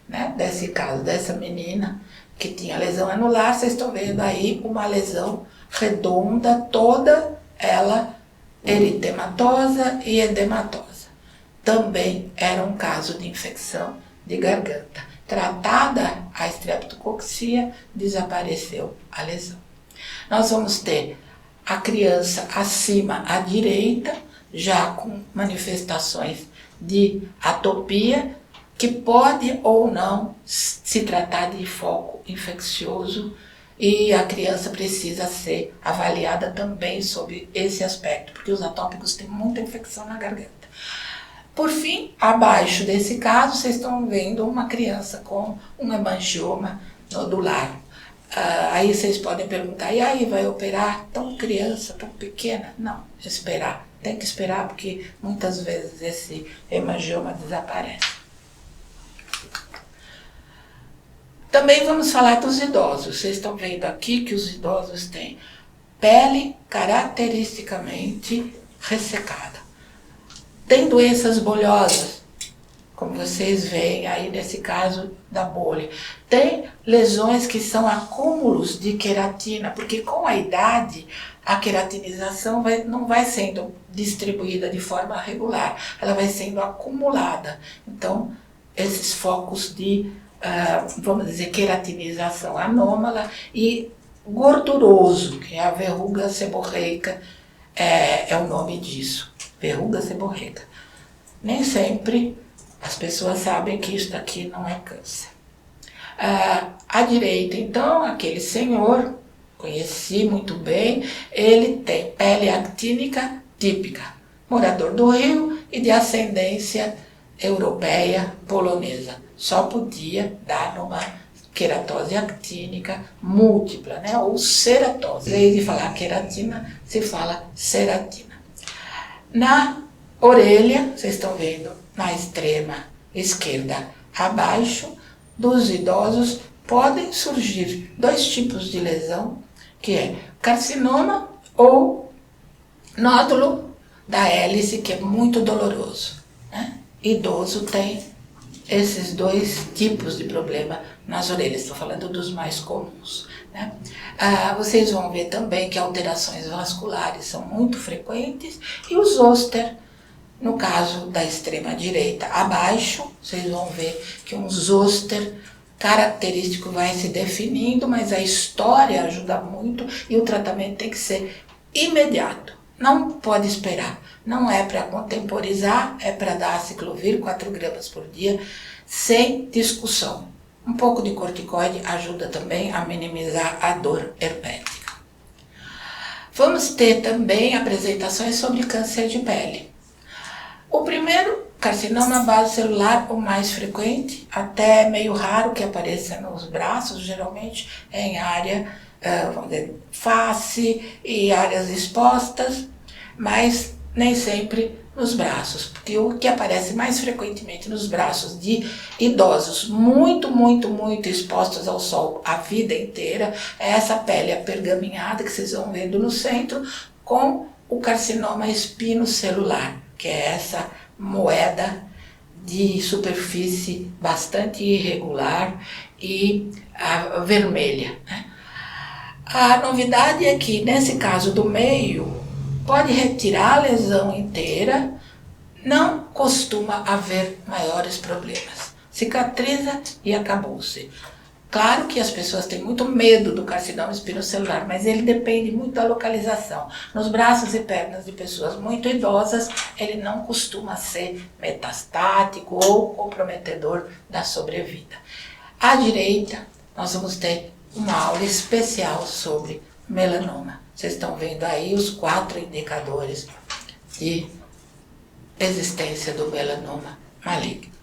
né, desse caso, dessa menina que tinha lesão anular, vocês estão vendo aí uma lesão redonda, toda ela eritematosa e edematosa. Também era um caso de infecção de garganta. Tratada a estreptococcea, desapareceu a lesão. Nós vamos ter a criança acima à direita, já com manifestações de atopia, que pode ou não se tratar de foco infeccioso, e a criança precisa ser avaliada também sobre esse aspecto, porque os atópicos têm muita infecção na garganta. Por fim, abaixo desse caso, vocês estão vendo uma criança com um hemangioma nodular. Aí vocês podem perguntar, e aí, vai operar tão criança, tão pequena? Não, esperar. Tem que esperar porque muitas vezes esse hemangioma desaparece. Também vamos falar dos idosos. Vocês estão vendo aqui que os idosos têm pele caracteristicamente ressecada. Tem doenças bolhosas, como vocês veem aí nesse caso da bolha. Tem lesões que são acúmulos de queratina, porque com a idade a queratinização não vai sendo distribuída de forma regular, ela vai sendo acumulada. Então, esses focos de, vamos dizer, queratinização anômala e gorduroso, que é a verruga seborreica, é o nome disso. Verruga seborreica. Nem sempre as pessoas sabem que isso daqui não é câncer. À direita, então, aquele senhor, conheci muito bem, ele tem pele actínica típica, morador do Rio e de ascendência europeia polonesa. Só podia dar numa queratose actínica múltipla, né? Ou ceratose. Em vez de falar queratina, se fala ceratina. Na orelha, vocês estão vendo, na extrema esquerda abaixo, dos idosos podem surgir 2 tipos de lesão, que é carcinoma ou nódulo da hélice, que é muito doloroso, né? Idoso tem esses 2 tipos de problema nas orelhas, estou falando dos mais comuns, né? Vocês vão ver também que alterações vasculares são muito frequentes e os zoster, no caso da extrema direita abaixo, vocês vão ver que um zoster característico vai se definindo, mas a história ajuda muito e o tratamento tem que ser imediato, não pode esperar. Não é para contemporizar, é para dar ciclovir 4 gramas por dia, sem discussão. Um pouco de corticoide ajuda também a minimizar a dor herpética. Vamos ter também apresentações sobre câncer de pele. O primeiro, carcinoma base celular, o mais frequente, até meio raro que apareça nos braços, geralmente é em área, vamos dizer, face e áreas expostas, mas nem sempre nos braços, porque o que aparece mais frequentemente nos braços de idosos muito expostos ao sol a vida inteira é essa pele apergaminhada que vocês vão vendo no centro, com o carcinoma espinocelular, que é essa moeda de superfície bastante irregular e vermelha, né? A novidade é que, nesse caso do meio, pode retirar a lesão inteira, não costuma haver maiores problemas. Cicatriza e acabou-se. Claro que as pessoas têm muito medo do carcinoma espinocelular, mas ele depende muito da localização. Nos braços e pernas de pessoas muito idosas, ele não costuma ser metastático ou comprometedor da sobrevida. À direita, nós vamos ter uma aula especial sobre melanoma. Vocês estão vendo aí os 4 indicadores de existência do melanoma maligno.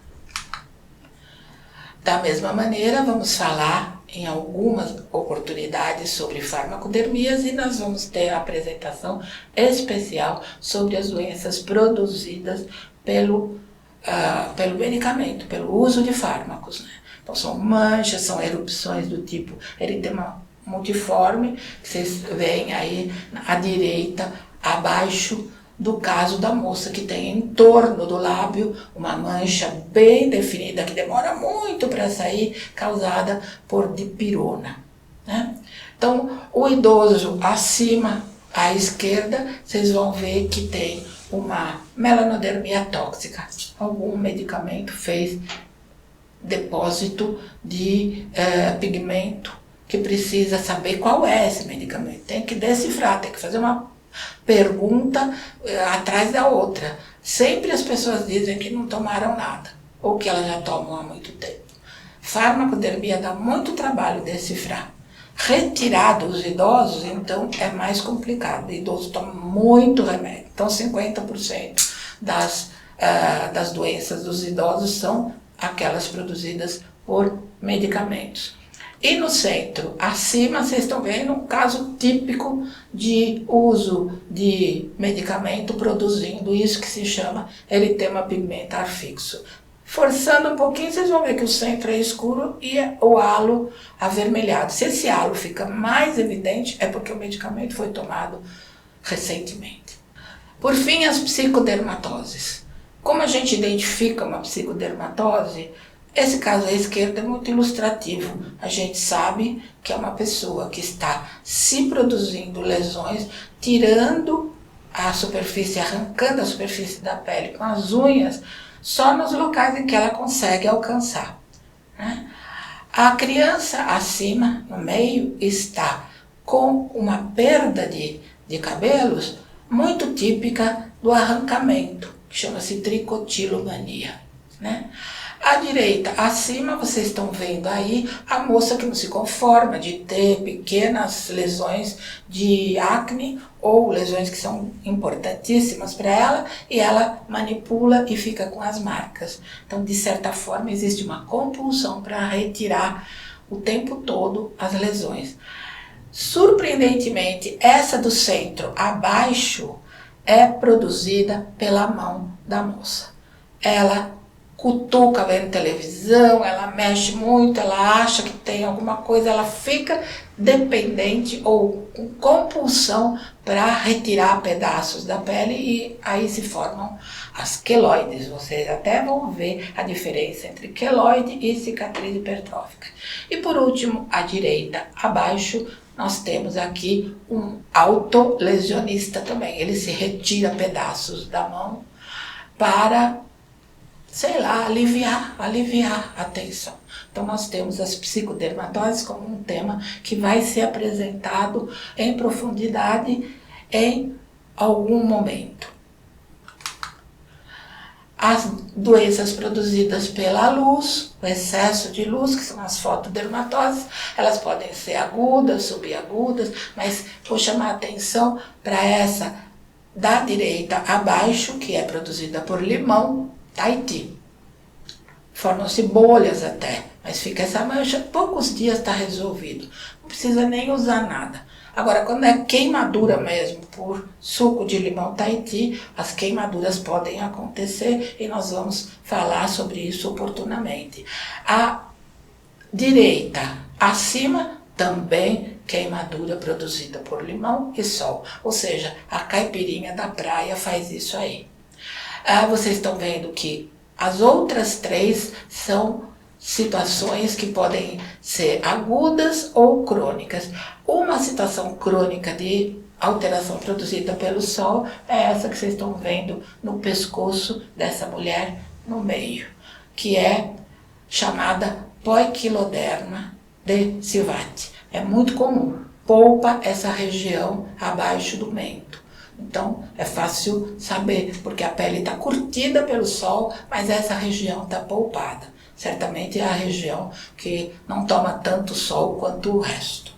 Da mesma maneira, vamos falar em algumas oportunidades sobre farmacodermias e nós vamos ter a apresentação especial sobre as doenças produzidas pelo medicamento, pelo uso de fármacos, né? Então são manchas, são erupções do tipo eritema multiforme, que vocês veem aí à direita, abaixo do caso da moça que tem em torno do lábio uma mancha bem definida, que demora muito para sair, causada por dipirona, né? Então, o idoso acima à esquerda, vocês vão ver que tem uma melanodermia tóxica. Algum medicamento fez depósito de pigmento, que precisa saber qual é esse medicamento. Tem que decifrar, tem que fazer uma pergunta atrás da outra. Sempre as pessoas dizem que não tomaram nada, ou que elas já tomam há muito tempo. Farmacodermia dá muito trabalho decifrar. Retirar dos idosos, então, é mais complicado. O idoso toma muito remédio. Então, 50% das doenças dos idosos são aquelas produzidas por medicamentos. E no centro, acima, vocês estão vendo um caso típico de uso de medicamento produzindo isso que se chama eritema pigmentar fixo. Forçando um pouquinho, vocês vão ver que o centro é escuro e o halo avermelhado. Se esse halo fica mais evidente, é porque o medicamento foi tomado recentemente. Por fim, as psicodermatoses. Como a gente identifica uma psicodermatose? Esse caso à esquerda é muito ilustrativo. A gente sabe que é uma pessoa que está se produzindo lesões, tirando a superfície, arrancando a superfície da pele com as unhas, só nos locais em que ela consegue alcançar, né? A criança acima, no meio, está com uma perda de cabelos muito típica do arrancamento, que chama-se tricotilomania, né? À direita, acima, vocês estão vendo aí a moça que não se conforma de ter pequenas lesões de acne ou lesões que são importantíssimas para ela e ela manipula e fica com as marcas. Então, de certa forma, existe uma compulsão para retirar o tempo todo as lesões. Surpreendentemente, essa do centro abaixo é produzida pela mão da moça. Ela cutuca vendo televisão, ela mexe muito, ela acha que tem alguma coisa, ela fica dependente ou com compulsão para retirar pedaços da pele e aí se formam as queloides. Vocês até vão ver a diferença entre queloide e cicatriz hipertrófica. E por último, à direita abaixo, nós temos aqui um autolesionista também. Ele se retira pedaços da mão para, sei lá, aliviar a tensão. Então nós temos as psicodermatoses como um tema que vai ser apresentado em profundidade em algum momento. As doenças produzidas pela luz, o excesso de luz, que são as fotodermatoses, elas podem ser agudas, subagudas, mas vou chamar a atenção para essa da direita abaixo, que é produzida por limão, Tahiti. Formam-se bolhas até, mas fica essa mancha, poucos dias está resolvido, não precisa nem usar nada. Agora, quando é queimadura mesmo, por suco de limão Tahiti, as queimaduras podem acontecer e nós vamos falar sobre isso oportunamente. À direita, acima, também queimadura produzida por limão e sol, ou seja, a caipirinha da praia faz isso aí. Vocês estão vendo que as outras três são situações que podem ser agudas ou crônicas. Uma situação crônica de alteração produzida pelo sol é essa que vocês estão vendo no pescoço dessa mulher no meio, que é chamada poiquiloderma de Silvati. É muito comum, polpa essa região abaixo do mento. Então é fácil saber, porque a pele está curtida pelo sol, mas essa região está polpada. Certamente é a região que não toma tanto sol quanto o resto.